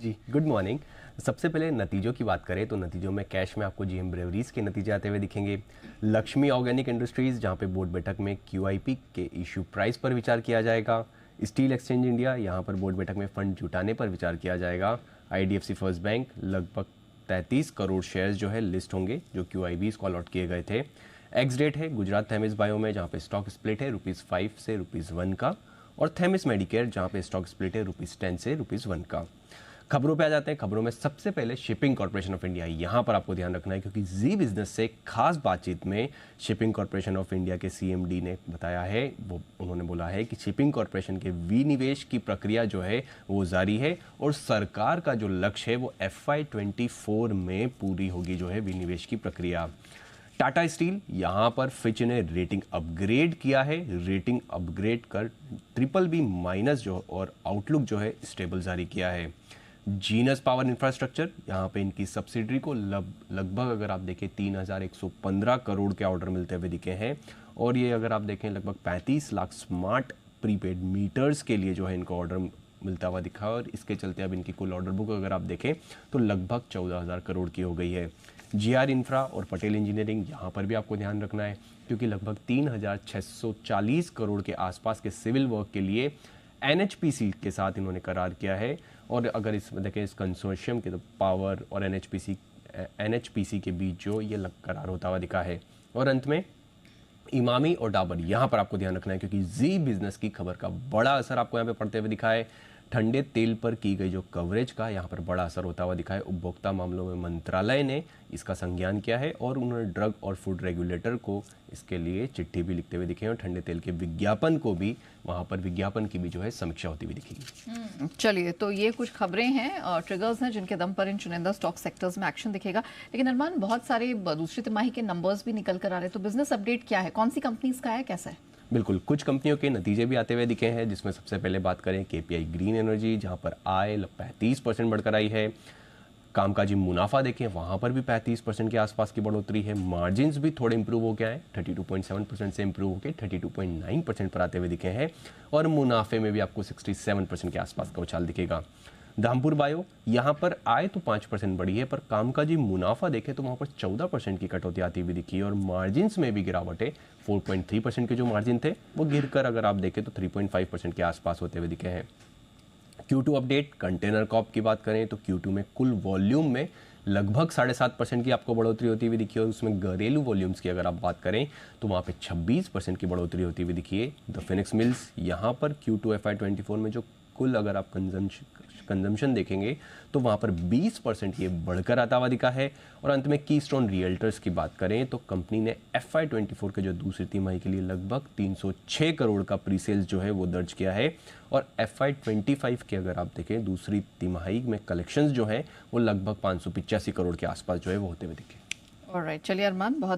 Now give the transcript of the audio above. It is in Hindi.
जी, गुड मॉर्निंग। सबसे पहले नतीजों की बात करें तो नतीजों में कैश में आपको जीएम ब्रेवरीज के नतीजे आते हुए दिखेंगे। लक्ष्मी ऑर्गेनिक इंडस्ट्रीज़ जहां पे बोर्ड बैठक में क्यूआईपी के इशू प्राइस पर विचार किया जाएगा। स्टील एक्सचेंज इंडिया यहां पर बोर्ड बैठक में फ़ंड जुटाने पर विचार किया जाएगा। आईडीएफसी फर्स्ट बैंक लगभग 33 करोड़ शेयर्स जो है लिस्ट होंगे जो क्यूआईबीज को अलॉट किए गए थे। एक्स डेट है गुजरात थेमिस बायो में जहाँ पे स्टॉक स्प्लिट है ₹5 से ₹1 का, और थेमिस मेडिकेयर जहाँ पे स्टॉक स्प्लिट है ₹10 से ₹1 का। खबरों पे आ जाते हैं। खबरों में सबसे पहले शिपिंग कॉर्पोरेशन ऑफ इंडिया, यहाँ पर आपको ध्यान रखना है क्योंकि जी बिजनेस से खास बातचीत में शिपिंग कॉर्पोरेशन ऑफ इंडिया के सीएमडी ने बताया है, वो उन्होंने बोला है कि शिपिंग कॉर्पोरेशन के विनिवेश की प्रक्रिया जो है वो जारी है और सरकार का जो लक्ष्य है वो FY24 में पूरी होगी जो है विनिवेश की प्रक्रिया। टाटा स्टील यहाँ पर फिच ने रेटिंग अपग्रेड किया है, रेटिंग अपग्रेड कर BBB- जो और आउटलुक जो है स्टेबल जारी किया है। जीनस पावर इंफ्रास्ट्रक्चर यहाँ पे इनकी सब्सिडरी को लगभग अगर आप देखें 3115 करोड़ के ऑर्डर मिलते हुए दिखे हैं, और ये अगर आप देखें लगभग 35 लाख स्मार्ट प्रीपेड मीटर्स के लिए जो है इनको ऑर्डर मिलता हुआ दिखा है, और इसके चलते अब इनकी कुल ऑर्डर बुक अगर आप देखें तो लगभग 14,000 करोड़ की हो गई है। जीआर इंफ्रा और पटेल इंजीनियरिंग यहाँ पर भी आपको ध्यान रखना है क्योंकि लगभग 3640 करोड़ के आसपास के सिविल वर्क के लिए एनएचपीसी के साथ इन्होंने करार किया है। और अगर इसमें देखें इस कंसोर्शियम के तो पावर और एनएचपीसी के बीच जो ये करार होता हुआ दिखा है। और अंत में इमामी और डाबर, यहाँ पर आपको ध्यान रखना है क्योंकि जी बिजनेस की खबर का बड़ा असर आपको यहाँ पे पड़ते हुए दिखा है। ठंडे तेल पर की गई जो कवरेज का यहाँ पर बड़ा असर होता हुआ दिखा है। उपभोक्ता मामलों में मंत्रालय ने इसका संज्ञान किया है और उन्होंने ड्रग और फूड रेगुलेटर को इसके लिए चिट्ठी भी लिखते हुए दिखे हैं, और ठंडे तेल के विज्ञापन को भी वहाँ पर विज्ञापन की भी जो है समीक्षा होती हुई दिखेगी। चलिए, तो ये कुछ खबरें हैं और ट्रिगर्स हैं जिनके दम पर इन चुनिंदा स्टॉक सेक्टर्स में एक्शन दिखेगा। लेकिन अरमान, बहुत सारे दूसरी तिमाही के नंबर्स भी निकल कर आ रहे हैं, तो बिजनेस अपडेट क्या है, कौन सी कंपनीज का है, कैसा है? बिल्कुल, कुछ कंपनियों के नतीजे भी आते हुए दिखे हैं जिसमें सबसे पहले बात करें केपीआई ग्रीन एनर्जी जहां पर आय 35% बढ़कर आई है। कामकाजी मुनाफा देखें वहां पर भी 35% के आसपास की बढ़ोतरी है। मार्जिन्स भी थोड़े इंप्रूव हो गए हैं, 32.7% से इंप्रूव होकर 32.9% पर आते हुए दिखे हैं, और मुनाफे में भी आपको 67% के आसपास का उछाल दिखेगा। धामपुर बायो यहाँ पर आय तो 5% बढ़ी है, पर कामकाजी मुनाफा देखें तो वहाँ पर 14% की कटौती आती हुई दिखी है, और मार्जिन्स में भी गिरावट है। 4.3% के जो मार्जिन थे वो गिरकर अगर आप देखें तो 3.5% के आसपास होते हुए दिखे हैं। Q2 अपडेट, कंटेनर कॉर्प की बात करें तो Q2 में कुल वॉल्यूम में लगभग 7.5% की आपको बढ़ोतरी होती हुई दिखी है, और उसमें घरेलू वॉल्यूम्स की अगर आप बात करें तो वहाँ पे 26% की बढ़ोतरी होती हुई दिखी है। द फिनिक्स मिल्स यहाँ पर Q2 FY24 में जो कुल अगर आप कंजम्पशन देखेंगे तो वहाँ पर 20% ये बढ़कर आता हुआ दिखा है। और अंत में कीस्टोन रियल्टर्स की बात करें तो कंपनी ने FY24 के जो दूसरी तिमाही के लिए लगभग 306 करोड़ का प्री सेल्स जो है वो दर्ज किया है, और FY25 के अगर आप देखें दूसरी तिमाही में कलेक्शंस जो है वो लगभग 585 करोड़ के आसपास जो है वो होते हुए दिखे। ऑलराइट, चलिए अरमान, बहुत